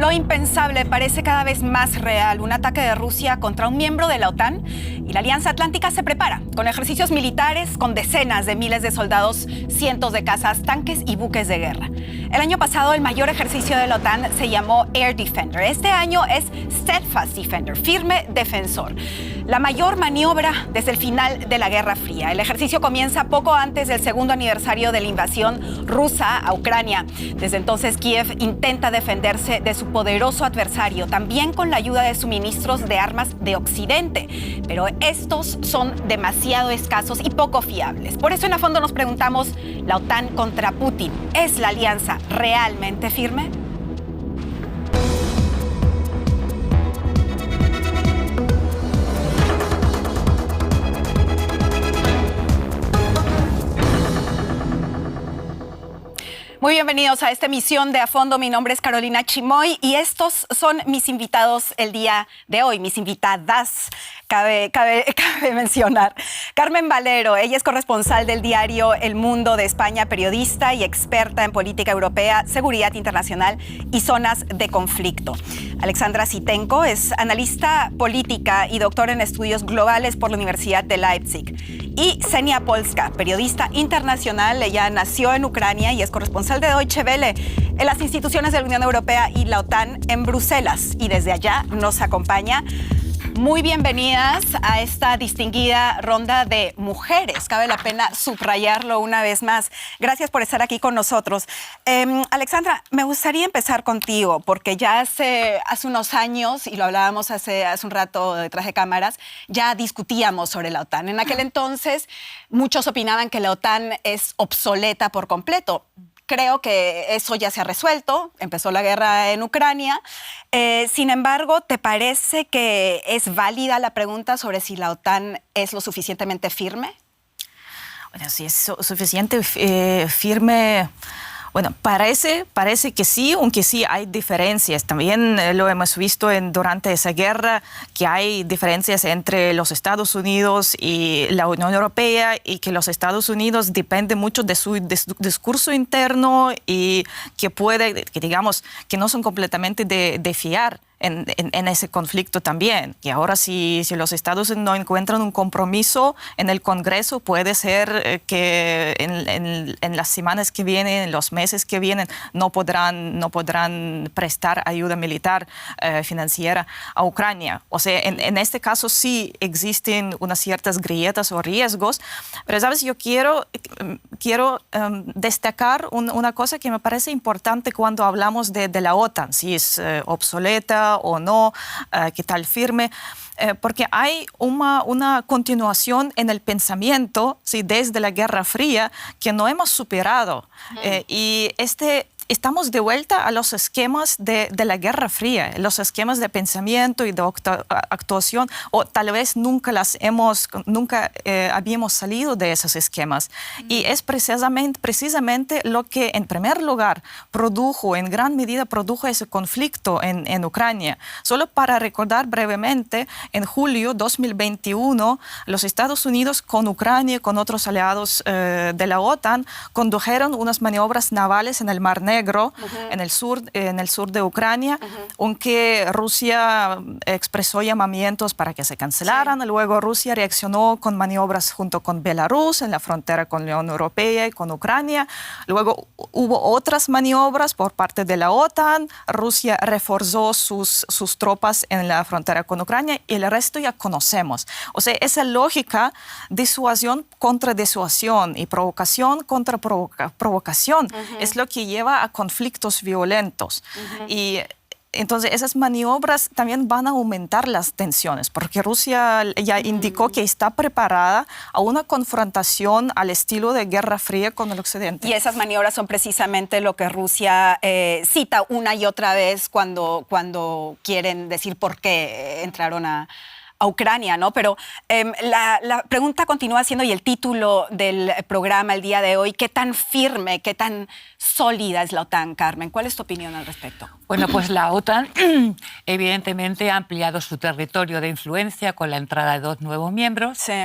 Lo impensable parece cada vez más real. Un ataque de Rusia contra un miembro de la OTAN y la Alianza Atlántica se prepara con ejercicios militares, con decenas de miles de soldados, cientos de cazas, tanques y buques de guerra. El año pasado el mayor ejercicio de la OTAN se llamó Air Defender. Este año es Steadfast Defender, firme defensor. La mayor maniobra desde el final de la Guerra Fría. El ejercicio comienza poco antes del segundo aniversario de la invasión rusa a Ucrania. Desde entonces Kiev intenta defenderse de su poderoso adversario, también con la ayuda de suministros de armas de Occidente. Pero estos son demasiado escasos y poco fiables. Por eso en A Fondo nos preguntamos, ¿la OTAN contra Putin es la alianza realmente firme? Muy bienvenidos a esta emisión de A Fondo. Mi nombre es Carolina Chimoy y estos son mis invitados el día de hoy, mis invitadas, cabe mencionar. Carmen Valero, ella es corresponsal del diario El Mundo de España, periodista y experta en política europea, seguridad internacional y zonas de conflicto. Alexandra Zhitenko es analista política y doctora en estudios globales por la Universidad de Leipzig. Y Ksenia Polska, periodista internacional. Ella nació en Ucrania y es corresponsal de Deutsche Welle en las instituciones de la Unión Europea y la OTAN en Bruselas. Y desde allá nos acompaña. Muy bienvenidas a esta distinguida ronda de mujeres. Cabe la pena subrayarlo una vez más. Gracias por estar aquí con nosotros. Alexandra, me gustaría empezar contigo, porque ya hace unos años, y lo hablábamos hace un rato detrás de cámaras, ya discutíamos sobre la OTAN. En aquel entonces, muchos opinaban que la OTAN es obsoleta por completo. Creo que eso ya se ha resuelto, empezó la guerra en Ucrania. Sin embargo, ¿te parece que es válida la pregunta sobre si la OTAN es lo suficientemente firme? Bueno, si es suficiente firme... Bueno, parece que sí, aunque sí hay diferencias. También lo hemos visto durante esa guerra, que hay diferencias entre los Estados Unidos y la Unión Europea, y que los Estados Unidos dependen mucho de su discurso interno y que digamos, que no son completamente de fiar en ese conflicto también. Y ahora si los Estados Unidos no encuentran un compromiso en el Congreso, puede ser que en las semanas que vienen, en los meses que vienen, no podrán prestar ayuda militar financiera a Ucrania. O sea, en este caso sí existen unas ciertas grietas o riesgos, pero sabes, yo quiero destacar una cosa que me parece importante cuando hablamos de la OTAN, si es obsoleta o no, qué tal firme, porque hay una continuación en el pensamiento, ¿sí?, desde la Guerra Fría que no hemos superado. Y estamos de vuelta a los esquemas de la Guerra Fría, los esquemas de pensamiento y de actuación, o tal vez nunca habíamos salido de esos esquemas. Y es precisamente lo que, en primer lugar, en gran medida produjo ese conflicto en Ucrania. Solo para recordar brevemente, en julio 2021, los Estados Unidos con Ucrania y con otros aliados de la OTAN condujeron unas maniobras navales en el Mar Negro, en el sur de Ucrania, aunque Rusia expresó llamamientos para que se cancelaran. Sí. Luego Rusia reaccionó con maniobras junto con Belarus en la frontera con la Unión Europea y con Ucrania. Luego hubo otras maniobras por parte de la OTAN. Rusia reforzó sus tropas en la frontera con Ucrania y el resto ya conocemos. O sea, esa lógica, disuasión contra disuasión y provocación contra provocación, es lo que lleva a conflictos violentos. Y entonces esas maniobras también van a aumentar las tensiones, porque Rusia ya indicó que está preparada a una confrontación al estilo de Guerra Fría con el Occidente. Y esas maniobras son precisamente lo que Rusia cita una y otra vez cuando quieren decir por qué entraron a Ucrania, ¿no? Pero la pregunta continúa siendo, y el título del programa el día de hoy, ¿qué tan firme, qué tan sólida es la OTAN, Carmen? ¿Cuál es tu opinión al respecto? Bueno, pues la OTAN evidentemente ha ampliado su territorio de influencia con la entrada de 2 nuevos miembros. Sí.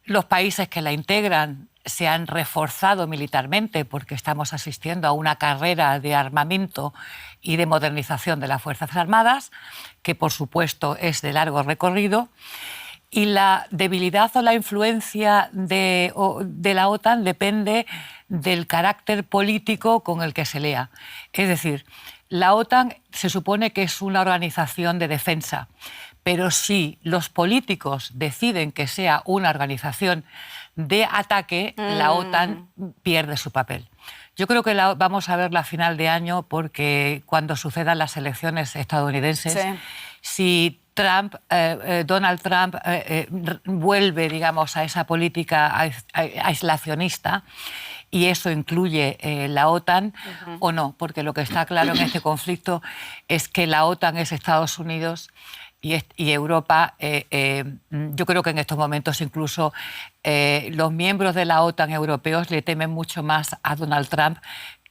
Los países que la integran se han reforzado militarmente porque estamos asistiendo a una carrera de armamento y de modernización de las Fuerzas Armadas, que por supuesto es de largo recorrido. Y la debilidad o la influencia de la OTAN depende del carácter político con el que se lea. Es decir, la OTAN se supone que es una organización de defensa, pero si los políticos deciden que sea una organización de ataque, la OTAN pierde su papel. Yo creo que vamos a ver la final de año porque cuando sucedan las elecciones estadounidenses, si Donald Trump vuelve, digamos, a esa política aislacionista, y eso incluye la OTAN o no, porque lo que está claro en este conflicto es que la OTAN es Estados Unidos y Europa. Yo creo que en estos momentos incluso los miembros de la OTAN europeos le temen mucho más a Donald Trump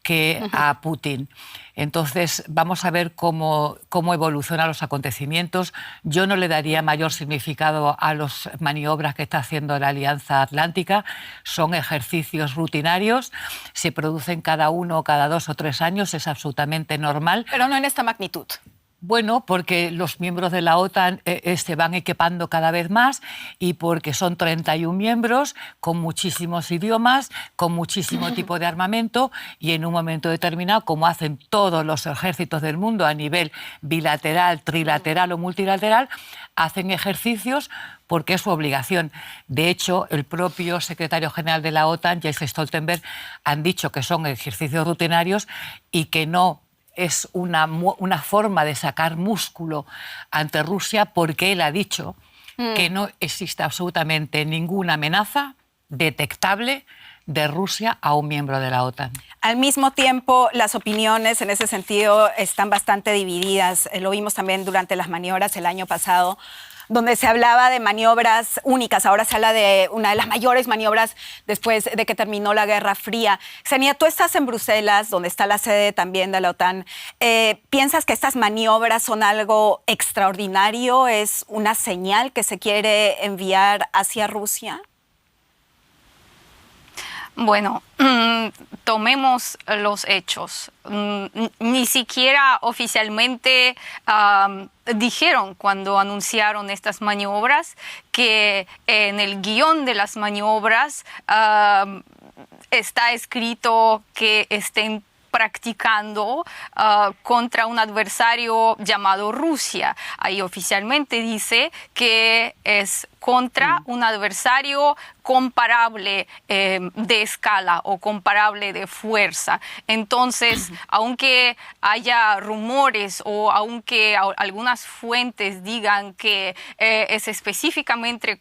que a Putin. Entonces, vamos a ver cómo evolucionan los acontecimientos. Yo no le daría mayor significado a las maniobras que está haciendo la Alianza Atlántica. Son ejercicios rutinarios, se producen cada 1 o cada 2 o 3 años, es absolutamente normal. Pero no en esta magnitud. Bueno, porque los miembros de la OTAN se van equipando cada vez más y porque son 31 miembros con muchísimos idiomas, con muchísimo tipo de armamento y en un momento determinado, como hacen todos los ejércitos del mundo a nivel bilateral, trilateral o multilateral, hacen ejercicios porque es su obligación. De hecho, el propio secretario general de la OTAN, Jens Stoltenberg, han dicho que son ejercicios rutinarios y que no es una forma de sacar músculo ante Rusia, porque él ha dicho que no existe absolutamente ninguna amenaza detectable de Rusia a un miembro de la OTAN. Al mismo tiempo, las opiniones en ese sentido están bastante divididas. Lo vimos también durante las maniobras el año pasado, donde se hablaba de maniobras únicas. Ahora se habla de una de las mayores maniobras después de que terminó la Guerra Fría. Xenia, tú estás en Bruselas, donde está la sede también de la OTAN. ¿Piensas que estas maniobras son algo extraordinario? ¿Es una señal que se quiere enviar hacia Rusia? Bueno, tomemos los hechos. Ni siquiera oficialmente dijeron cuando anunciaron estas maniobras que en el guión de las maniobras está escrito que estén practicando contra un adversario llamado Rusia. Ahí oficialmente dice que es contra un adversario comparable de escala o comparable de fuerza. Entonces, aunque haya rumores o aunque algunas fuentes digan que es específicamente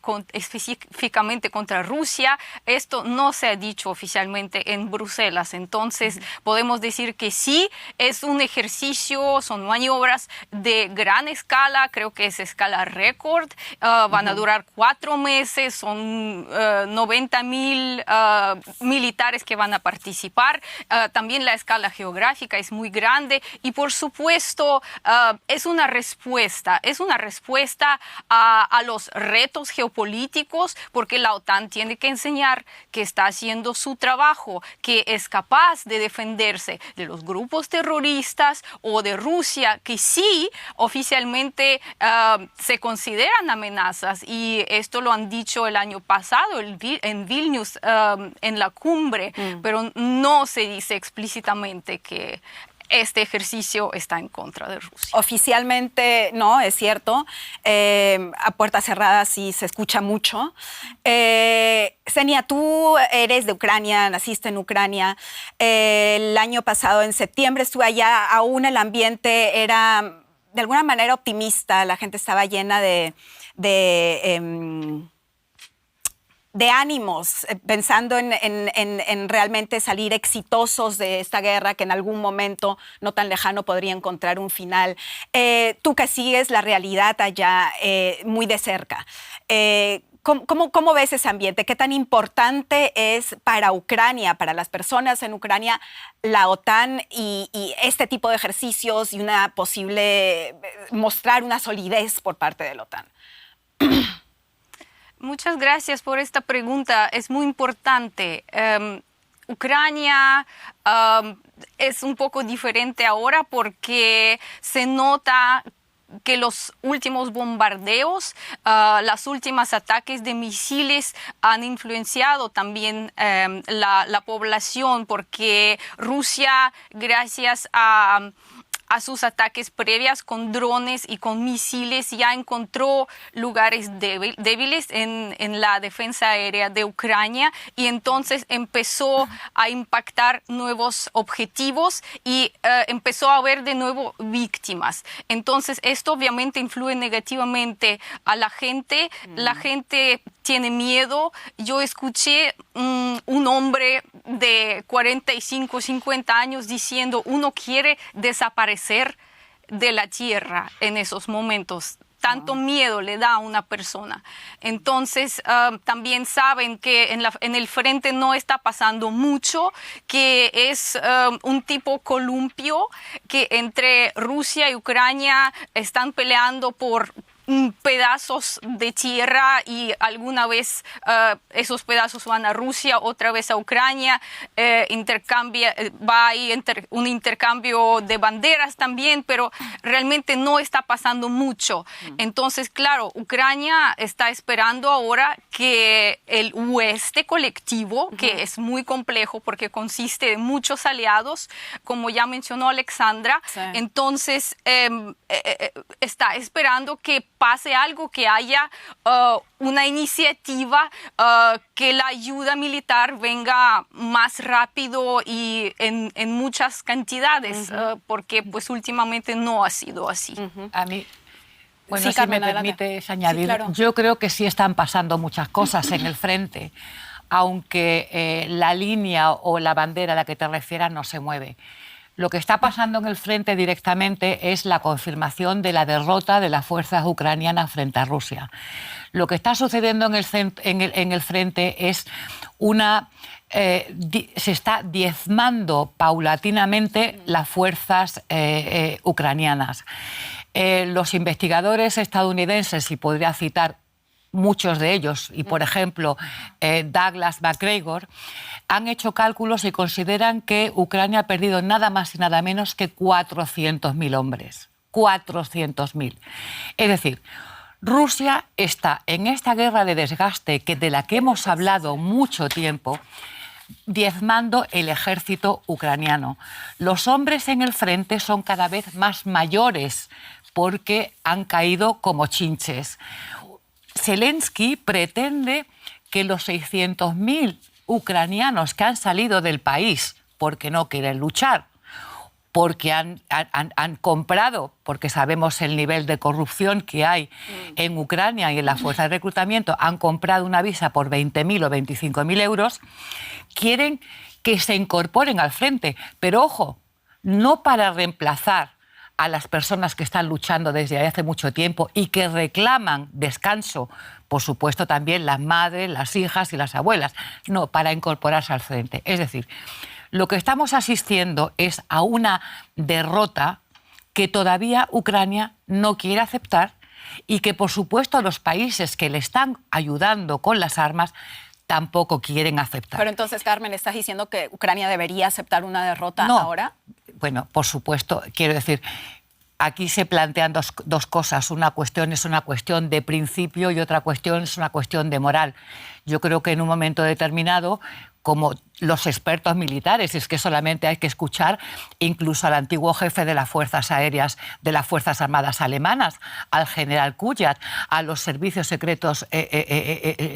contra Rusia, esto no se ha dicho oficialmente en Bruselas. Entonces, podemos decir que sí, es un ejercicio, son maniobras de gran escala, creo que es escala récord, van a durar 4 meses, son 90,000 militares que van a participar. También la escala geográfica es muy grande y por supuesto es una respuesta a los retos geopolíticos, porque la OTAN tiene que enseñar que está haciendo su trabajo, que es capaz de defenderse de los grupos terroristas o de Rusia, que sí oficialmente se consideran amenazas, y esto lo han dicho el año pasado en Vilnius, en la cumbre, pero no se dice explícitamente que este ejercicio está en contra de Rusia. Oficialmente no, es cierto. A puertas cerradas sí se escucha mucho. Xenia, tú eres de Ucrania, naciste en Ucrania. El año pasado, en septiembre, estuve allá. Aún el ambiente era de alguna manera optimista. La gente estaba llena de ánimos, pensando en realmente salir exitosos de esta guerra, que en algún momento no tan lejano podría encontrar un final. Tú que sigues la realidad allá muy de cerca, ¿cómo ves ese ambiente? ¿Qué tan importante es para Ucrania, para las personas en Ucrania, la OTAN y este tipo de ejercicios y una posible mostrar una solidez por parte de la OTAN? Muchas gracias por esta pregunta. Es muy importante. Ucrania es un poco diferente ahora porque se nota que los últimos bombardeos, los últimos ataques de misiles han influenciado también la población, porque Rusia, gracias a sus ataques previos con drones y con misiles, ya encontró lugares débiles en la defensa aérea de Ucrania, y entonces empezó a impactar nuevos objetivos y empezó a haber de nuevo víctimas. Entonces esto obviamente influye negativamente a la gente. La gente tiene miedo. Yo escuché un hombre de 45, 50 años diciendo: uno quiere desaparecer de la tierra en esos momentos. Tanto miedo le da a una persona. Entonces, también saben que en el frente no está pasando mucho, que es un tipo columpio, que entre Rusia y Ucrania están peleando por pedazos de tierra, y alguna vez esos pedazos van a Rusia, otra vez a Ucrania, va ahí un intercambio de banderas también, pero realmente no está pasando mucho. Entonces, claro, Ucrania está esperando ahora que el oeste colectivo, que es muy complejo porque consiste de muchos aliados, como ya mencionó Alexandra, entonces está esperando que pase algo, que haya una iniciativa, que la ayuda militar venga más rápido y en muchas cantidades, porque pues últimamente no ha sido así. A mí, bueno, Sí, si Carmen, me adelante. permites añadir, Sí, claro. yo creo que sí están pasando muchas cosas en el frente, aunque la línea o la bandera a la que te refieras no se mueve. Lo que está pasando en el frente directamente es la confirmación de la derrota de las fuerzas ucranianas frente a Rusia. Lo que está sucediendo en el frente es se está diezmando paulatinamente las fuerzas ucranianas. Los investigadores estadounidenses, y podría citar muchos de ellos, y por ejemplo Douglas MacGregor, han hecho cálculos y consideran que Ucrania ha perdido nada más y nada menos que 400.000 hombres. 400.000. Es decir, Rusia está en esta guerra de desgaste de la que hemos hablado mucho tiempo, diezmando el ejército ucraniano. Los hombres en el frente son cada vez más mayores porque han caído como chinches. Zelensky pretende que los 600.000 ucranianos que han salido del país porque no quieren luchar, porque han comprado, porque sabemos el nivel de corrupción que hay en Ucrania y en las fuerzas de reclutamiento, han comprado una visa por 20.000 o 25.000 euros, quieren que se incorporen al frente. Pero ojo, no para reemplazar a las personas que están luchando desde hace mucho tiempo y que reclaman descanso, por supuesto también las madres, las hijas y las abuelas, no, para incorporarse al frente. Es decir, lo que estamos asistiendo es a una derrota que todavía Ucrania no quiere aceptar, y que por supuesto los países que le están ayudando con las armas tampoco quieren aceptar. Pero entonces, Carmen, ¿estás diciendo que Ucrania debería aceptar una derrota No. ahora? Bueno, por supuesto, quiero decir, aquí se plantean dos cosas. Una cuestión es una cuestión de principio y otra cuestión es una cuestión de moral. Yo creo que en un momento determinado, como los expertos militares, es que solamente hay que escuchar incluso al antiguo jefe de las Fuerzas Aéreas de las Fuerzas Armadas alemanas, al general Kujat, a los servicios secretos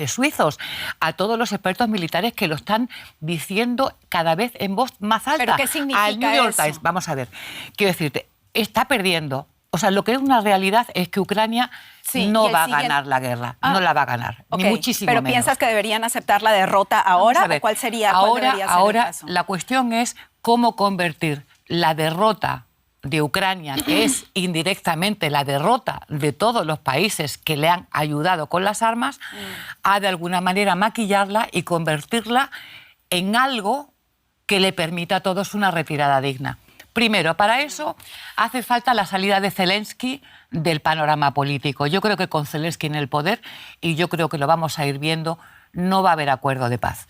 suizos, a todos los expertos militares que lo están diciendo cada vez en voz más alta. ¿Pero qué significa al New York eso? Times. Vamos a ver, quiero decirte, está perdiendo. O sea, lo que es una realidad es que Ucrania Sí, no y el va a siguiente- ganar la guerra, Ah, no la va a ganar, Ok, ni muchísimo ¿pero menos. piensas que deberían aceptar la derrota ahora? Vamos a ver, ¿O cuál sería, cuál debería ser el ahora caso? la cuestión es cómo convertir la derrota de Ucrania, que es indirectamente la derrota de todos los países que le han ayudado con las armas, a de alguna manera maquillarla y convertirla en algo que le permita a todos una retirada digna. Primero, para eso hace falta la salida de Zelensky del panorama político. Yo creo que con Zelensky en el poder, y yo creo que lo vamos a ir viendo, no va a haber acuerdo de paz.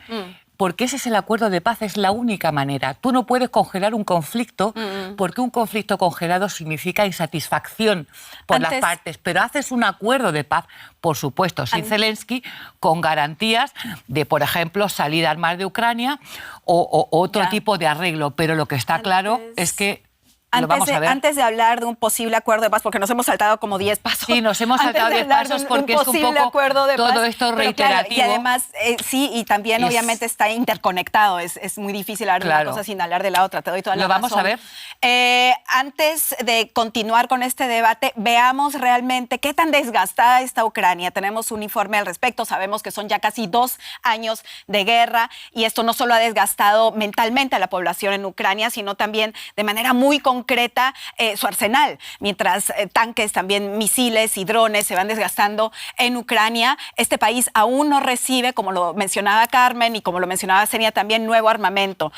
Porque ese es el acuerdo de paz, es la única manera. Tú no puedes congelar un conflicto porque un conflicto congelado significa insatisfacción por las partes, pero haces un acuerdo de paz, por supuesto, sin Zelensky, con garantías de, por ejemplo, salida al mar de Ucrania o otro tipo de arreglo. Pero lo que está claro es que Antes de hablar de un posible acuerdo de paz, porque nos hemos saltado como 10 pasos. Sí, nos hemos saltado 10 pasos porque es un poco acuerdo de todo paz, esto reiterativo. Claro, y además, sí, y también obviamente está interconectado. Es muy difícil hablar de una cosa sin hablar de la otra. Te doy toda la razón. Lo vamos a ver. Antes de continuar con este debate, veamos realmente qué tan desgastada está Ucrania. Tenemos un informe al respecto. Sabemos que son ya casi 2 años de guerra y esto no solo ha desgastado mentalmente a la población en Ucrania, sino también de manera muy concreta su arsenal, mientras tanques, también misiles y drones se van desgastando en Ucrania. Este país aún no recibe, como lo mencionaba Carmen y como lo mencionaba Senia también, nuevo armamento,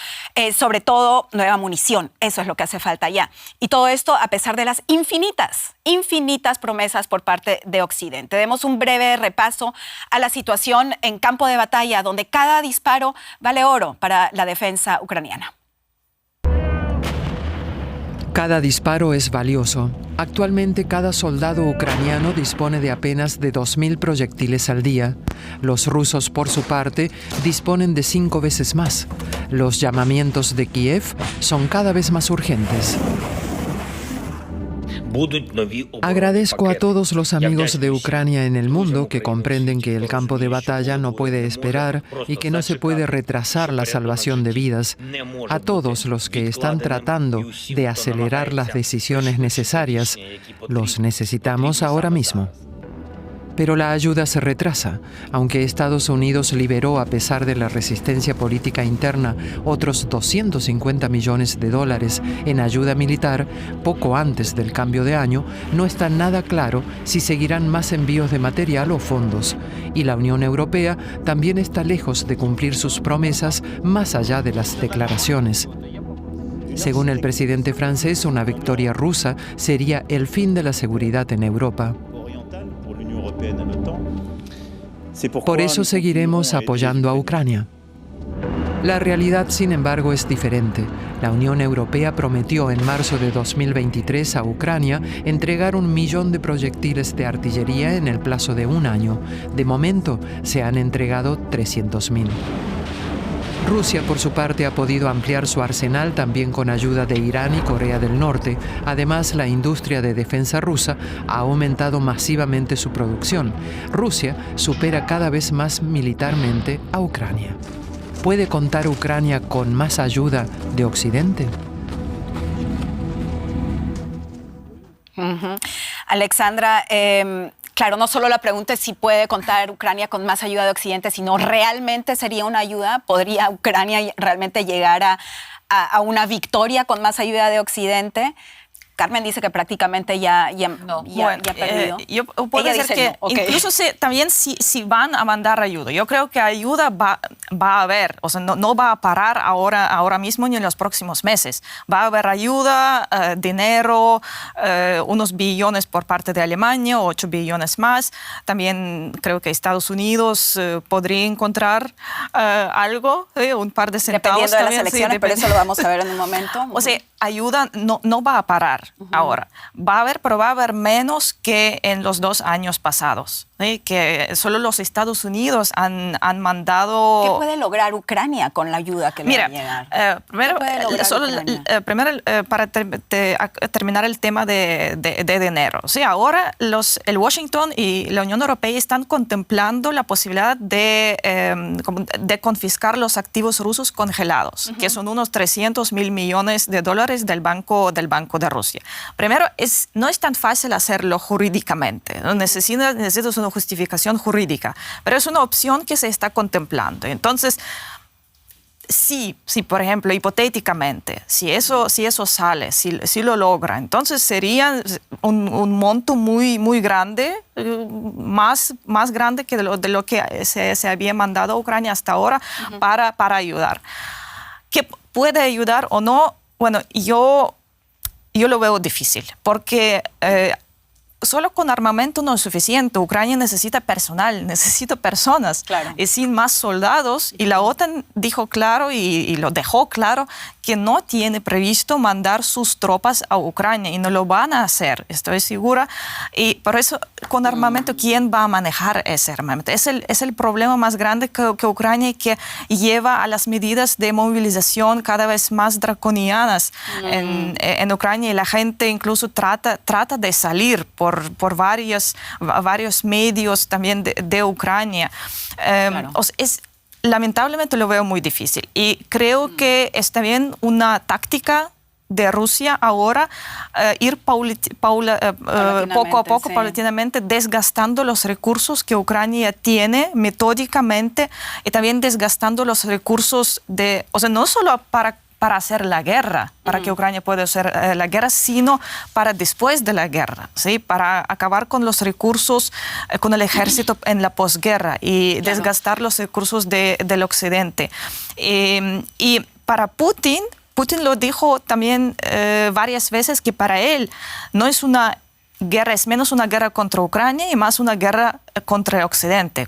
sobre todo nueva munición. Eso es lo que hace falta ya. Y todo esto a pesar de las infinitas promesas por parte de Occidente. Demos un breve repaso a la situación en campo de batalla, donde cada disparo vale oro para la defensa ucraniana. Cada disparo es valioso. Actualmente cada soldado ucraniano dispone de apenas de 2.000 proyectiles al día. Los rusos, por su parte, disponen de 5 veces más. Los llamamientos de Kiev son cada vez más urgentes. Agradezco a todos los amigos de Ucrania en el mundo que comprenden que el campo de batalla no puede esperar y que no se puede retrasar la salvación de vidas. A todos los que están tratando de acelerar las decisiones necesarias, los necesitamos ahora mismo. Pero la ayuda se retrasa. Aunque Estados Unidos liberó, a pesar de la resistencia política interna, otros $250 millones en ayuda militar poco antes del cambio de año, no está nada claro si seguirán más envíos de material o fondos. Y la Unión Europea también está lejos de cumplir sus promesas más allá de las declaraciones. Según el presidente francés, una victoria rusa sería el fin de la seguridad en Europa. Por eso seguiremos apoyando a Ucrania. La realidad, sin embargo, es diferente. La Unión Europea prometió en marzo de 2023 a Ucrania entregar 1 millón de proyectiles de artillería en el plazo de 1 año. De momento, se han entregado 300.000. Rusia, por su parte, ha podido ampliar su arsenal también con ayuda de Irán y Corea del Norte. Además, la industria de defensa rusa ha aumentado masivamente su producción. Rusia supera cada vez más militarmente a Ucrania. ¿Puede contar Ucrania con más ayuda de Occidente? Alexandra, claro, no solo la pregunta es si puede contar Ucrania con más ayuda de Occidente, sino realmente sería una ayuda. ¿Podría Ucrania realmente llegar a una victoria con más ayuda de Occidente? Carmen dice que prácticamente ya perdió. Yo puedo decir que no. Incluso también si van a mandar ayuda, yo creo que ayuda va a haber, o sea, no va a parar ahora mismo ni en los próximos meses. Va a haber ayuda, dinero, unos billones por parte de Alemania, 8 billones más. También creo que Estados Unidos podría encontrar algo, un par de centavos. Dependiendo de las elecciones, pero eso lo vamos a ver en un momento. O sea, ayuda no va a parar ahora. Va a haber, pero va a haber menos que en los 2 años pasados. Que solo los Estados Unidos han mandado... ¿Qué puede lograr Ucrania con la ayuda que le va a llegar? Primero, para terminar el tema de dinero. Sí, ahora el Washington y la Unión Europea están contemplando la posibilidad de confiscar los activos rusos congelados, que son unos $300.000 millones del Banco de Rusia. Primero, no es tan fácil hacerlo jurídicamente. Necesitas una justificación jurídica, pero es una opción que se está contemplando. Entonces, si por ejemplo, hipotéticamente, si eso sale, si lo logra, entonces sería un monto muy grande, más grande que de lo que se había mandado a Ucrania hasta ahora para ayudar. ¿Qué puede ayudar o no? Bueno, yo yo lo veo difícil, porque solo con armamento no es suficiente. Ucrania necesita personal, necesita personas. Claro. Y sin más soldados, y la OTAN dijo claro y lo dejó claro que no tiene previsto mandar sus tropas a Ucrania y no lo van a hacer, estoy segura. Y por eso, con armamento, ¿quién va a manejar ese armamento? Es el problema más grande que Ucrania, que lleva a las medidas de movilización cada vez más draconianas en Ucrania, y la gente incluso trata de salir por varios medios también de Ucrania. Claro. Lamentablemente lo veo muy difícil, y creo que es también una táctica de Rusia ahora ir poco a poco, sí, paulatinamente, desgastando los recursos que Ucrania tiene metódicamente, y también desgastando los recursos no solo para hacer la guerra, para que Ucrania pueda hacer la guerra, sino para después de la guerra, ¿sí? Para acabar con los recursos, con el ejército en la posguerra, y desgastar los recursos del occidente. Y para Putin lo dijo también varias veces, que para él no es una guerra, es menos una guerra contra Ucrania y más una guerra contra el occidente.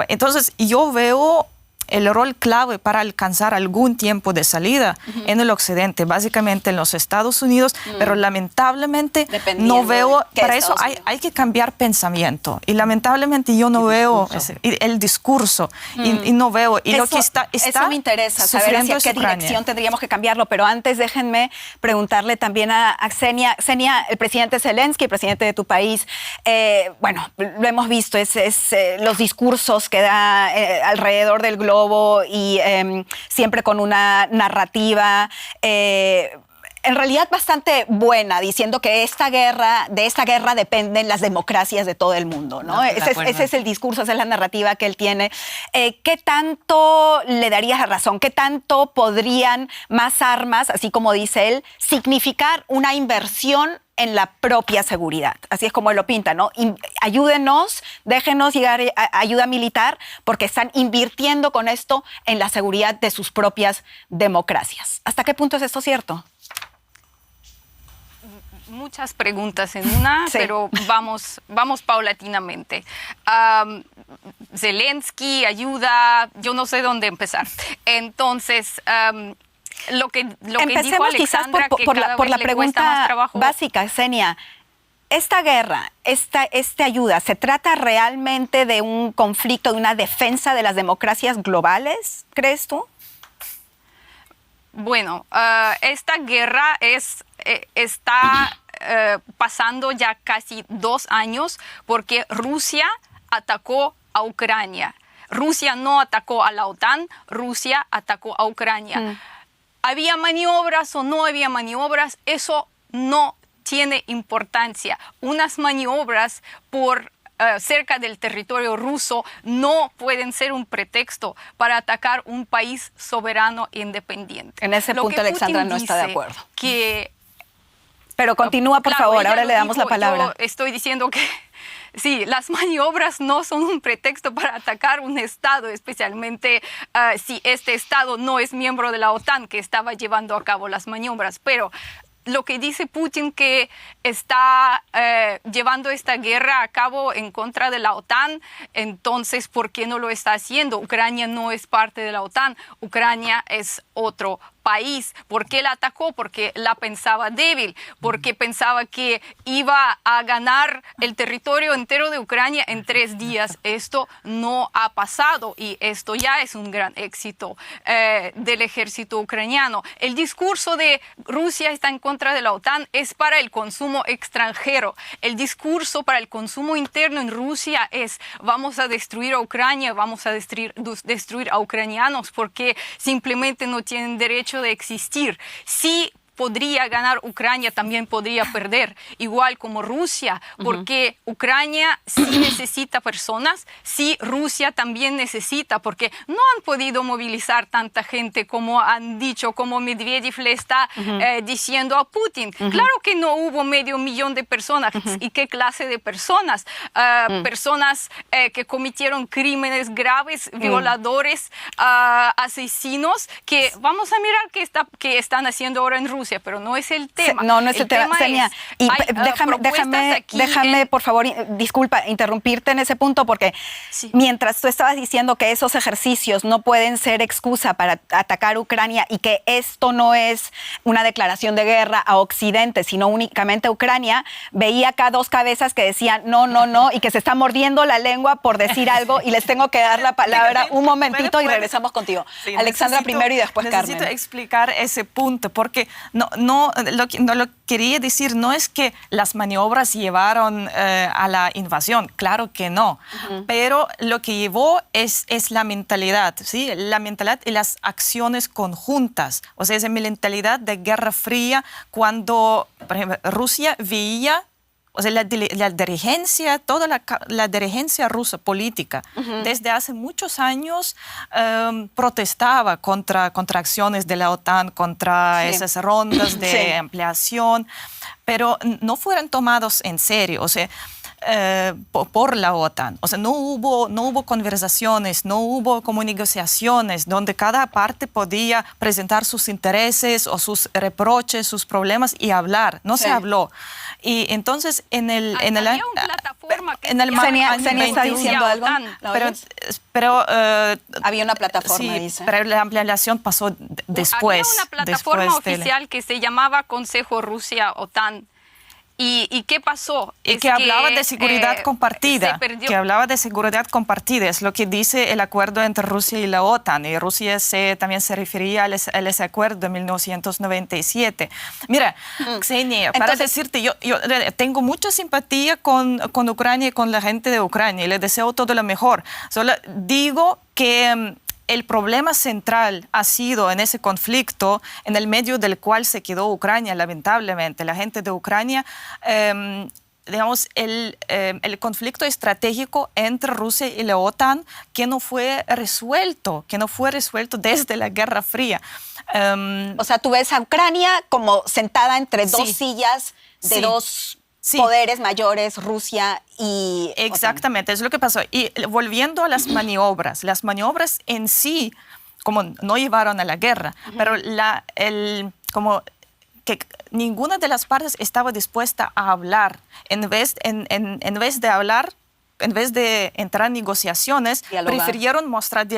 Entonces yo veo el rol clave para alcanzar algún tiempo de salida en el occidente, básicamente en los Estados Unidos, pero lamentablemente no veo, para eso hay que cambiar pensamiento, y lamentablemente yo no veo el discurso, y no veo, y lo que está eso me interesa, saber hacia qué dirección tendríamos que cambiarlo, pero antes déjenme preguntarle también a Ksenia. Ksenia, el presidente Zelensky, el presidente de tu país, bueno, lo hemos visto, los discursos que da alrededor del globo, y siempre con una narrativa en realidad bastante buena, diciendo que de esta guerra dependen las democracias de todo el mundo, ¿no? Ese es el discurso, esa es la narrativa que él tiene. ¿Qué tanto le darías la razón? ¿Qué tanto podrían más armas, así como dice él, significar una inversión en la propia seguridad? Así es como él lo pinta, ¿no? Ayúdenos, déjenos llegar a ayuda militar, porque están invirtiendo con esto en la seguridad de sus propias democracias. ¿Hasta qué punto es esto cierto? Muchas preguntas en una, sí, pero vamos paulatinamente. Zelensky, ayuda, yo no sé dónde empezar. Entonces, lo que dijo Alexandra, por la pregunta básica, Ksenia. Esta guerra, esta ayuda, ¿se trata realmente de un conflicto, de una defensa de las democracias globales, crees tú? Bueno, esta guerra está pasando ya casi 2 años, porque Rusia atacó a Ucrania. Rusia no atacó a la OTAN, Rusia atacó a Ucrania. ¿Había maniobras o no había maniobras? Eso no tiene importancia. Unas maniobras por cerca del territorio ruso no pueden ser un pretexto para atacar un país soberano e independiente. En ese punto Alexandra no está de acuerdo. Pero continúa, por favor, ahora le damos la palabra. Yo estoy diciendo que sí, las maniobras no son un pretexto para atacar un Estado, especialmente si este Estado no es miembro de la OTAN, que estaba llevando a cabo las maniobras. Pero lo que dice Putin, que está llevando esta guerra a cabo en contra de la OTAN, entonces, ¿por qué no lo está haciendo? Ucrania no es parte de la OTAN, Ucrania es otro país. ¿Por qué la atacó? Porque la pensaba débil, porque pensaba que iba a ganar el territorio entero de Ucrania en 3 días. Esto no ha pasado, y esto ya es un gran éxito del ejército ucraniano. El discurso de Rusia está en contra de la OTAN es para el consumo extranjero. El discurso para el consumo interno en Rusia es: vamos a destruir a Ucrania, vamos a destruir a ucranianos, porque simplemente no tienen derecho de existir. Sí podría ganar Ucrania, también podría perder, igual como Rusia, porque Ucrania sí necesita personas, sí Rusia también necesita, porque no han podido movilizar tanta gente como han dicho, como Medvedev le está diciendo a Putin. Claro que no hubo 500,000 de personas. ¿Y qué clase de personas? Personas que cometieron crímenes graves, violadores, asesinos, que vamos a mirar qué están haciendo ahora en Rusia. Rusia, pero no es el tema. No es el tema, Xenia. Y déjame, por favor, disculpa, interrumpirte en ese punto, porque mientras tú estabas diciendo que esos ejercicios no pueden ser excusa para atacar Ucrania y que esto no es una declaración de guerra a Occidente, sino únicamente a Ucrania, veía acá dos cabezas que decían no, y que se está mordiendo la lengua por decir algo, y les tengo que dar la palabra un momentito y regresamos contigo. Sí, Alexandra primero y después Carmen. Necesito explicar ese punto, porque lo quería decir, no es que las maniobras llevaron a la invasión, claro que no, pero lo que llevó es la mentalidad, ¿sí? La mentalidad y las acciones conjuntas, o sea, esa mentalidad de Guerra Fría, cuando, por ejemplo, Rusia veía, o sea, la dirigencia, toda la dirigencia rusa política, desde hace muchos años protestaba contra acciones de la OTAN, contra esas rondas de ampliación, pero no fueron tomados en serio, o sea, por la OTAN. O sea, no hubo conversaciones, no hubo como negociaciones donde cada parte podía presentar sus intereses o sus reproches, sus problemas y hablar. No se habló. Y entonces había una plataforma que Xenia está diciendo algo. Pero había una plataforma, sí, dice. Pero la ampliación pasó después. Había una plataforma oficial que se llamaba Consejo Rusia-OTAN. ¿Y qué pasó? Que hablaba de seguridad compartida. Que hablaba de seguridad compartida. Es lo que dice el acuerdo entre Rusia y la OTAN. Y Rusia también se refería a ese acuerdo de 1997. Mira, Xenia, para decirte, yo tengo mucha simpatía con Ucrania y con la gente de Ucrania. Y les deseo todo lo mejor. Solo digo que el problema central ha sido en ese conflicto, en el medio del cual se quedó Ucrania, lamentablemente. La gente de Ucrania, digamos, el conflicto estratégico entre Rusia y la OTAN que no fue resuelto desde la Guerra Fría. O sea, tú ves a Ucrania como sentada entre dos sillas de dos poderes mayores, Rusia y Exactamente, es lo que pasó. Y volviendo a las maniobras en sí, como no llevaron a la guerra, pero como que ninguna de las partes estaba dispuesta a hablar. En vez de hablar, en vez de entrar en negociaciones, prefirieron mostrar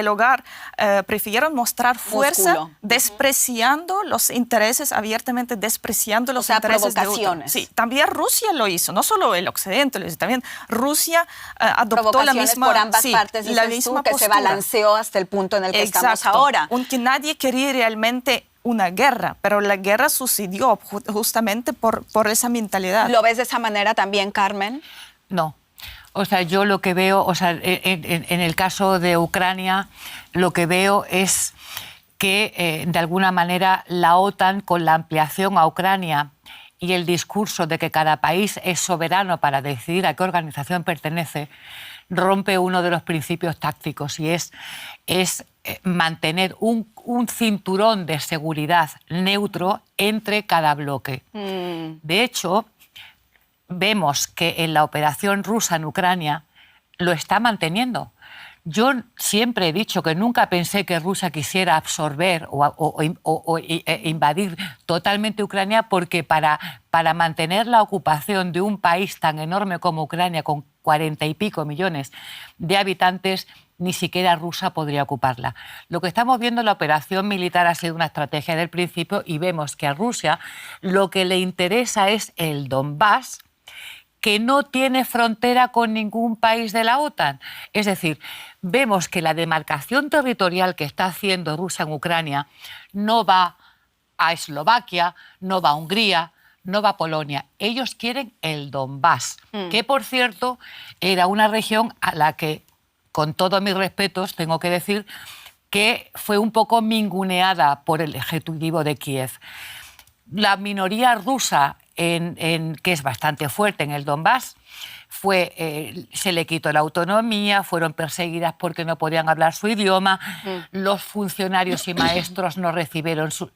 fuerza, despreciando los intereses, abiertamente despreciando los intereses de otros. Sí, también Rusia lo hizo, no solo el Occidente, también Rusia adoptó la misma por ambas partes, la misma que postura. se balanceó hasta el punto en el que estamos ahora. Aunque nadie quería realmente una guerra, pero la guerra sucedió justamente por esa mentalidad. ¿Lo ves de esa manera también, Carmen? No. O sea, yo lo que veo, o sea, en el caso de Ucrania, lo que veo es que, de alguna manera, la OTAN, con la ampliación a Ucrania y el discurso de que cada país es soberano para decidir a qué organización pertenece, rompe uno de los principios tácticos, y es mantener un cinturón de seguridad neutro entre cada bloque. De hecho, vemos que en la operación rusa en Ucrania lo está manteniendo. Yo siempre he dicho que nunca pensé que Rusia quisiera absorber o invadir totalmente Ucrania, porque para mantener la ocupación de un país tan enorme como Ucrania, con 40 y pico millones de habitantes, ni siquiera Rusia podría ocuparla. Lo que estamos viendo en la operación militar ha sido una estrategia del principio, y vemos que a Rusia lo que le interesa es el Donbass, que no tiene frontera con ningún país de la OTAN. Es decir, vemos que la demarcación territorial que está haciendo Rusia en Ucrania no va a Eslovaquia, no va a Hungría, no va a Polonia. Ellos quieren el Donbass, que, por cierto, era una región a la que, con todos mis respetos, tengo que decir que fue un poco minguneada por el ejecutivo de Kiev. La minoría rusa, que es bastante fuerte en el Donbass, se le quitó la autonomía, fueron perseguidas porque no podían hablar su idioma, los funcionarios y maestros no recibieron su...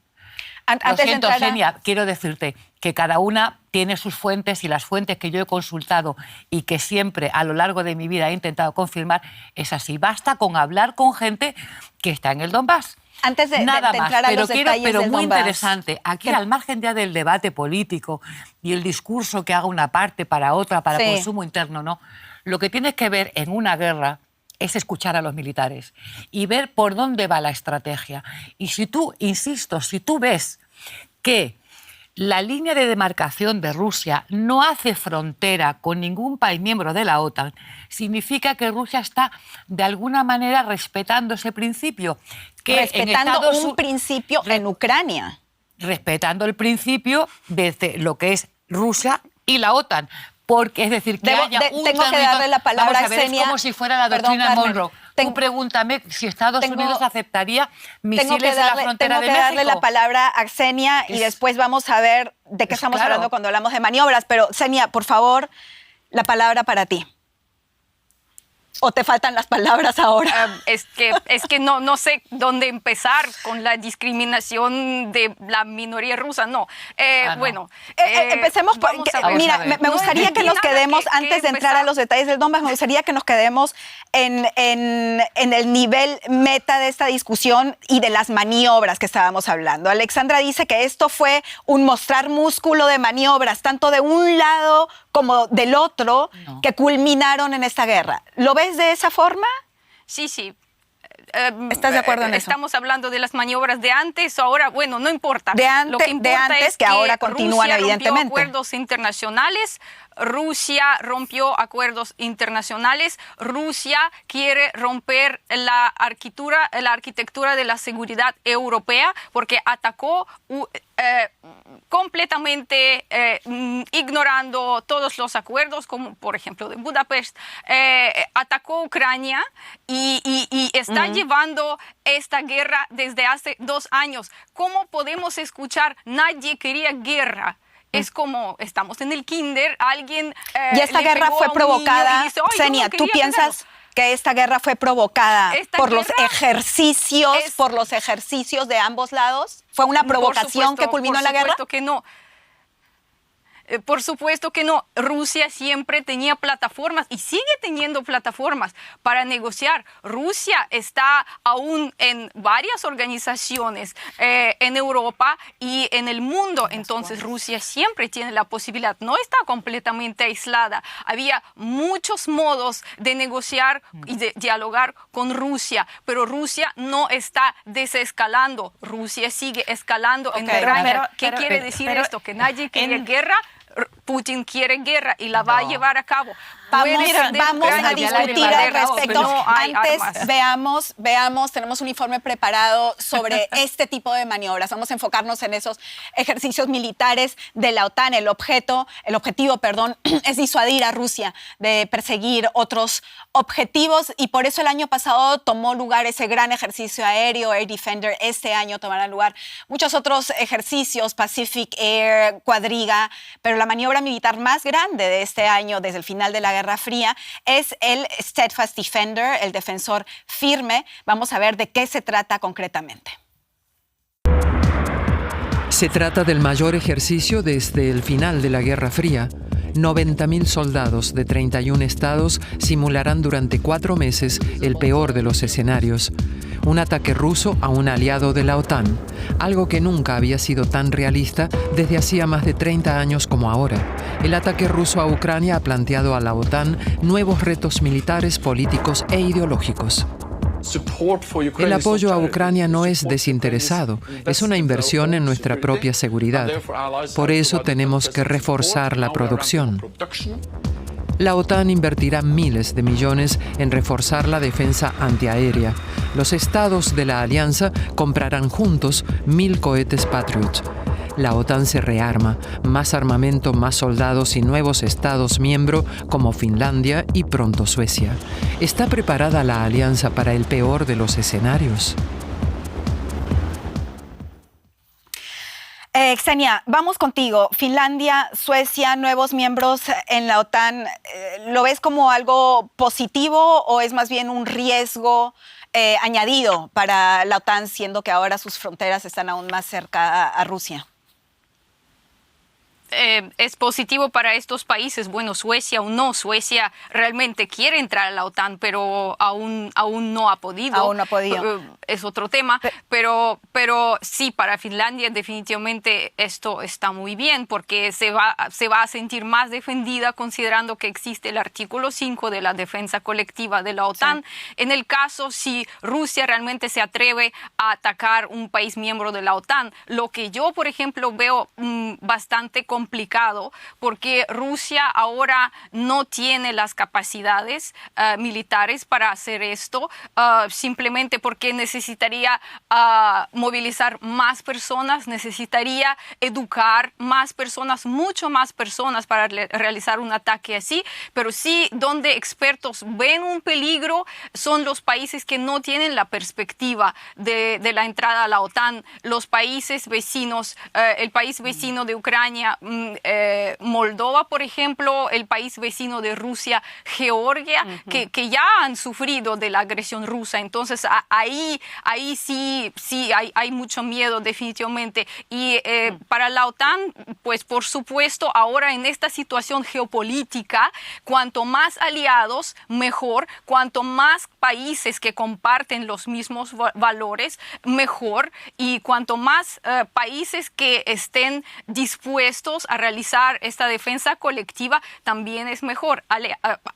Lo siento, Xenia, quiero decirte que cada una tiene sus fuentes, y las fuentes que yo he consultado y que siempre a lo largo de mi vida he intentado confirmar es así. Basta con hablar con gente que está en el Donbass. Antes de Nada más, entrar a pero los detalles pero del muy Donbass. interesante. Aquí, al margen ya del debate político y el discurso que haga una parte para otra, para consumo interno, ¿no? Lo que tienes que ver en una guerra es escuchar a los militares y ver por dónde va la estrategia. Y si tú, insisto, si tú ves que la línea de demarcación de Rusia no hace frontera con ningún país miembro de la OTAN, significa que Rusia está de alguna manera respetando ese principio. Que respetando un principio en Ucrania. Respetando el principio desde lo que es Rusia y la OTAN. Porque es decir, que haya un tengo que darle la palabra Vamos a ver, Ksenia. Es como si fuera la doctrina Monroe. Tú pregúntame si Estados Unidos aceptaría misiles en la frontera de México. Tengo que darle la palabra a Ksenia y después vamos a ver de qué estamos hablando cuando hablamos de maniobras. Pero, Ksenia, por favor, la palabra para ti. ¿O te faltan las palabras ahora? Es que no sé dónde empezar con la discriminación de la minoría rusa. No. Bueno. Empecemos por... Mira, me gustaría que nos quedemos, antes de entrar a los detalles del Donbass, me gustaría que nos quedemos en el nivel meta de esta discusión y de las maniobras que estábamos hablando. Alexandra dice que esto fue un mostrar músculo de maniobras, tanto de un lado como del otro, que culminaron en esta guerra. ¿Lo ves de esa forma? Sí. ¿Estás de acuerdo en eso? Estamos hablando de las maniobras de antes o ahora, bueno, no importa. Lo que importa es que ahora continúan, Rusia evidentemente. Rompió acuerdos internacionales. Rusia rompió acuerdos internacionales. Rusia quiere romper la arquitectura de la seguridad europea porque atacó completamente ignorando todos los acuerdos, como por ejemplo de Budapest, atacó Ucrania y está llevando esta guerra desde hace 2 años. ¿Cómo podemos escuchar? Nadie quería guerra. Es como estamos en el kinder, alguien y esta guerra fue provocada. Ksenia, ¿tú piensas que esta guerra fue provocada por los ejercicios de ambos lados? ¿Fue una provocación que culminó en la guerra? Por supuesto que no. Por supuesto que no. Rusia siempre tenía plataformas y sigue teniendo plataformas para negociar. Rusia está aún en varias organizaciones en Europa y en el mundo. Entonces Rusia siempre tiene la posibilidad. No está completamente aislada. Había muchos modos de negociar y de dialogar con Rusia, pero Rusia no está desescalando. Rusia sigue escalando en Ucrania. ¿Qué quiere decir esto? Que nadie quiere guerra. Putin quiere guerra y la va a llevar a cabo. Vamos a discutir al respecto. Antes, veamos, tenemos un informe preparado sobre este tipo de maniobras. Vamos a enfocarnos en esos ejercicios militares de la OTAN. El objetivo, es disuadir a Rusia de perseguir otros objetivos y por eso el año pasado tomó lugar ese gran ejercicio aéreo, Air Defender. Este año tomarán lugar muchos otros ejercicios, Pacific Air, Quadriga, pero la maniobra militar más grande de este año, desde el final de la Guerra Fría, es el Steadfast Defender, el defensor firme. Vamos a ver de qué se trata concretamente. Se trata del mayor ejercicio desde el final de la Guerra Fría. 90.000 soldados de 31 estados simularán durante 4 meses el peor de los escenarios. Un ataque ruso a un aliado de la OTAN, algo que nunca había sido tan realista desde hacía más de 30 años como ahora. El ataque ruso a Ucrania ha planteado a la OTAN nuevos retos militares, políticos e ideológicos. El apoyo a Ucrania no es desinteresado, es una inversión en nuestra propia seguridad. Por eso tenemos que reforzar la producción. La OTAN invertirá miles de millones en reforzar la defensa antiaérea. Los estados de la alianza comprarán juntos 1.000 cohetes Patriot. La OTAN se rearma, más armamento, más soldados y nuevos estados miembros como Finlandia y pronto Suecia. ¿Está preparada la alianza para el peor de los escenarios? Ksenia, vamos contigo. Finlandia, Suecia, nuevos miembros en la OTAN, ¿lo ves como algo positivo o es más bien un riesgo añadido para la OTAN, siendo que ahora sus fronteras están aún más cerca a Rusia? es positivo para estos países. Bueno, Suecia o no, Suecia realmente quiere entrar a la OTAN, pero aún no ha podido. Aún no ha podido. Es otro tema, pero sí, para Finlandia definitivamente esto está muy bien, porque se va a sentir más defendida considerando que existe el artículo 5 de la defensa colectiva de la OTAN. Sí. En el caso, si Rusia realmente se atreve a atacar un país miembro de la OTAN, lo que yo, por ejemplo, veo bastante complicado, porque Rusia ahora no tiene las capacidades militares para hacer esto, simplemente porque necesitaría movilizar más personas, necesitaría educar más personas, mucho más personas para realizar un ataque así, pero sí donde expertos ven un peligro son los países que no tienen la perspectiva de la entrada a la OTAN, los países vecinos, el país vecino de Ucrania, Moldova, por ejemplo, el país vecino de Rusia, Georgia, que ya han sufrido de la agresión rusa. Entonces, ahí sí hay mucho miedo, definitivamente. Y para la OTAN, pues por supuesto, ahora en esta situación geopolítica, cuanto más aliados, mejor. Cuanto más países que comparten los mismos valores, mejor. Y cuanto más países que estén dispuestos a realizar esta defensa colectiva, también es mejor.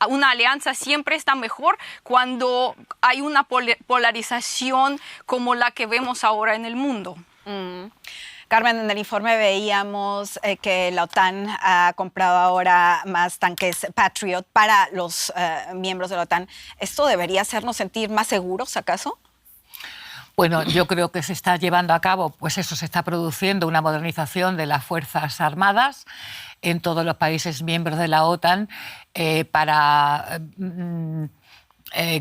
Una alianza siempre está mejor cuando hay una polarización como la que vemos ahora en el mundo. Carmen, en el informe veíamos que la OTAN ha comprado ahora más tanques Patriot para los miembros de la OTAN. ¿Esto debería hacernos sentir más seguros, acaso? Bueno, yo creo que se está llevando a cabo, pues eso, se está produciendo una modernización de las Fuerzas Armadas en todos los países miembros de la OTAN para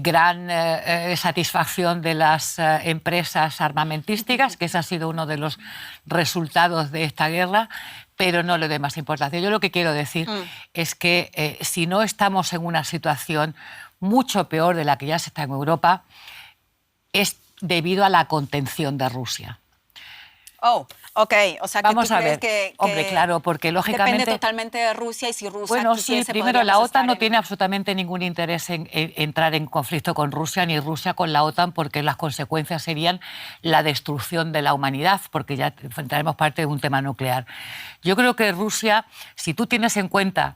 gran satisfacción de las empresas armamentísticas, que ese ha sido uno de los resultados de esta guerra, pero no le doy más importancia. Yo lo que quiero decir es que si no estamos en una situación mucho peor de la que ya se está en Europa, es debido a la contención de Rusia. Oh, ok. O sea, que vamos tú a crees ver. que Hombre, claro, porque lógicamente depende totalmente de Rusia, y si Rusia bueno, quisiese, sí, primero la podríamos OTAN no estar tiene absolutamente ningún interés en entrar en conflicto con Rusia, ni Rusia con la OTAN, porque las consecuencias serían la destrucción de la humanidad, porque ya enfrentaremos parte de un tema nuclear. Yo creo que Rusia, si tú tienes en cuenta,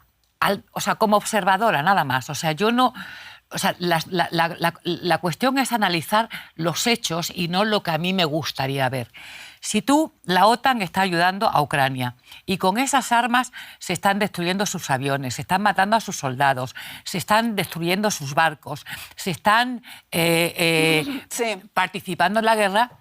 o sea, como observadora nada más, o sea, yo no... O sea, la cuestión es analizar los hechos y no lo que a mí me gustaría ver. Si la OTAN está ayudando a Ucrania y con esas armas se están destruyendo sus aviones, se están matando a sus soldados, se están destruyendo sus barcos, se están participando en la guerra,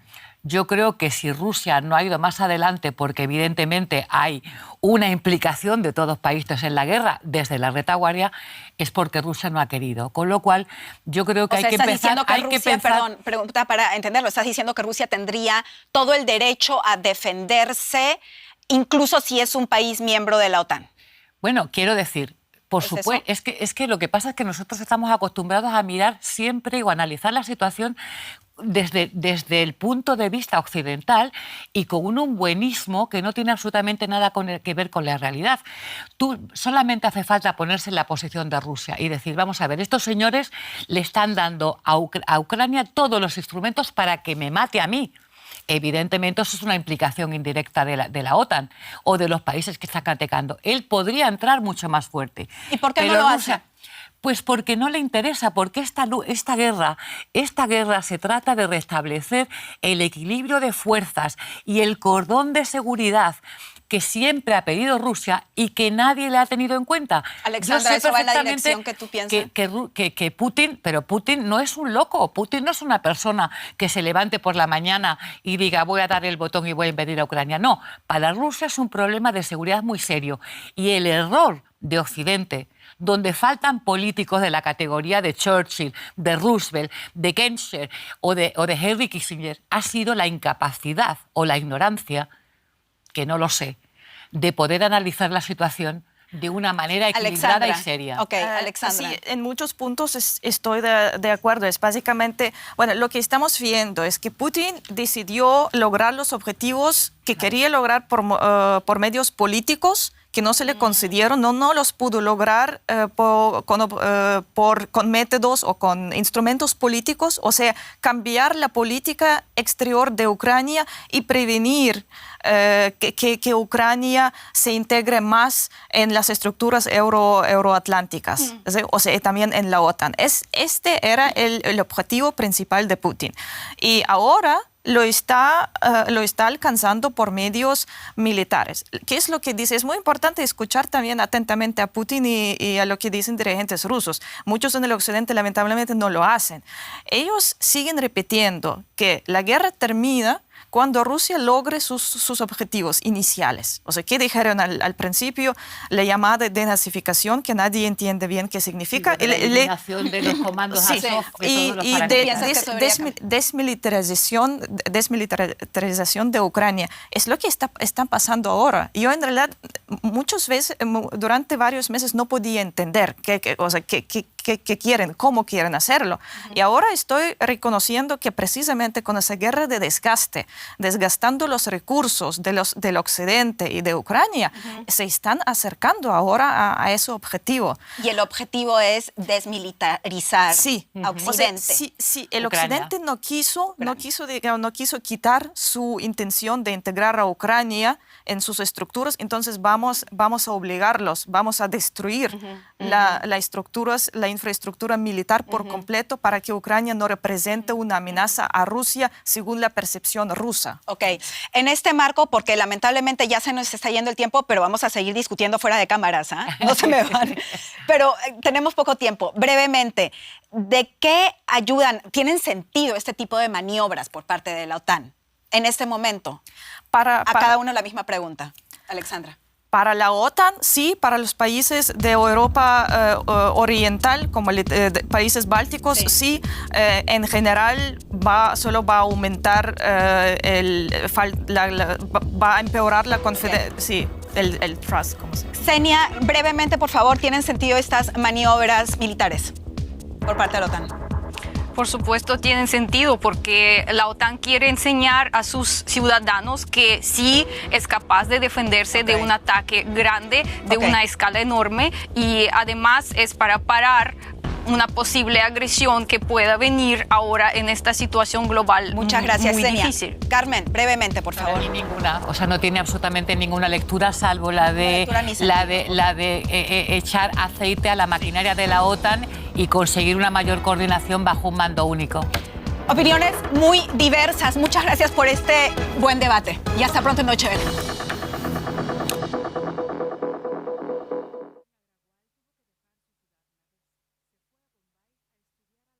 yo creo que si Rusia no ha ido más adelante, porque evidentemente hay una implicación de todos los países en la guerra desde la retaguardia, es porque Rusia no ha querido. Con lo cual, yo creo que hay que empezar... Perdón, pregunta para entenderlo. Estás diciendo que Rusia tendría todo el derecho a defenderse, incluso si es un país miembro de la OTAN. Bueno, quiero decir... Por supuesto, es que lo que pasa es que nosotros estamos acostumbrados a mirar siempre o a analizar la situación desde el punto de vista occidental y con un buenismo que no tiene absolutamente nada que ver con la realidad. Solamente hace falta ponerse en la posición de Rusia y decir, vamos a ver, estos señores le están dando a Ucrania todos los instrumentos para que me mate a mí. Evidentemente, eso es una implicación indirecta de la OTAN o de los países que están atacando. Él podría entrar mucho más fuerte. ¿Y por qué no lo hace? Pues porque no le interesa, porque esta guerra se trata de restablecer el equilibrio de fuerzas y el cordón de seguridad que siempre ha pedido Rusia y que nadie le ha tenido en cuenta. Alexandra, ¿eso va en la dirección que tú piensas? Que Putin, pero Putin no es un loco, Putin no es una persona que se levante por la mañana y diga voy a dar el botón y voy a invadir a Ucrania. No, para Rusia es un problema de seguridad muy serio y el error de Occidente, donde faltan políticos de la categoría de Churchill, de Roosevelt, de Genscher o de Henry Kissinger, ha sido la incapacidad o la ignorancia, que no lo sé, de poder analizar la situación de una manera equilibrada Alexandra. y seria. Ok, Alexandra. Sí, en muchos puntos estoy de acuerdo. Es básicamente, bueno, lo que estamos viendo es que Putin decidió lograr los objetivos que quería lograr por medios políticos que no se le concedieron, no los pudo lograr con métodos o con instrumentos políticos, o sea, cambiar la política exterior de Ucrania y prevenir que Ucrania se integre más en las estructuras euroatlánticas, o sea, también en la OTAN. Este era el objetivo principal de Putin. Y ahora lo está alcanzando por medios militares. ¿Qué es lo que dice? Es muy importante escuchar también atentamente a Putin y a lo que dicen dirigentes rusos. Muchos en el occidente lamentablemente no lo hacen. Ellos siguen repitiendo que la guerra termina cuando Rusia logre sus objetivos iniciales. O sea, ¿qué dijeron al principio? La llamada denazificación, que nadie entiende bien qué significa. Sí, la eliminación de los comandos Azov, y desmilitarización de Ucrania. Es lo que está pasando ahora. Yo en realidad muchas veces, durante varios meses, no podía entender qué quieren, cómo quieren hacerlo. Y ahora estoy reconociendo que precisamente con esa guerra de desgaste, desgastando los recursos del occidente y de Ucrania, se están acercando ahora a ese objetivo. Y el objetivo es desmilitarizar a Occidente. O sea, si el Occidente no quiso quitar su intención de integrar a Ucrania en sus estructuras, entonces vamos a obligarlos, vamos a destruir la infraestructura militar por completo para que Ucrania no represente una amenaza a Rusia según la percepción rusa. Ok, en este marco, porque lamentablemente ya se nos está yendo el tiempo, pero vamos a seguir discutiendo fuera de cámaras, no se me van. Pero tenemos poco tiempo. Brevemente, ¿de qué ayudan, tienen sentido este tipo de maniobras por parte de la OTAN en este momento? A cada uno la misma pregunta. Alexandra. Para la OTAN, sí. Para los países de Europa oriental, como países bálticos, sí. En general, solo va a aumentar, va a empeorar la confidencialidad. Sí, el trust, como se dice. Xenia, brevemente, por favor, ¿tienen sentido estas maniobras militares por parte de la OTAN? Por supuesto tienen sentido porque la OTAN quiere enseñar a sus ciudadanos que sí es capaz de defenderse de un ataque grande, de una escala enorme, y además es para parar una posible agresión que pueda venir ahora en esta situación global. Muchas gracias, muy Xenia. difícil. Carmen, brevemente, por favor. Ninguna, o sea, no tiene absolutamente ninguna lectura salvo la de echar aceite a la maquinaria de la OTAN y conseguir una mayor coordinación bajo un mando único. Opiniones muy diversas. Muchas gracias por este buen debate y hasta pronto en Noche Vela.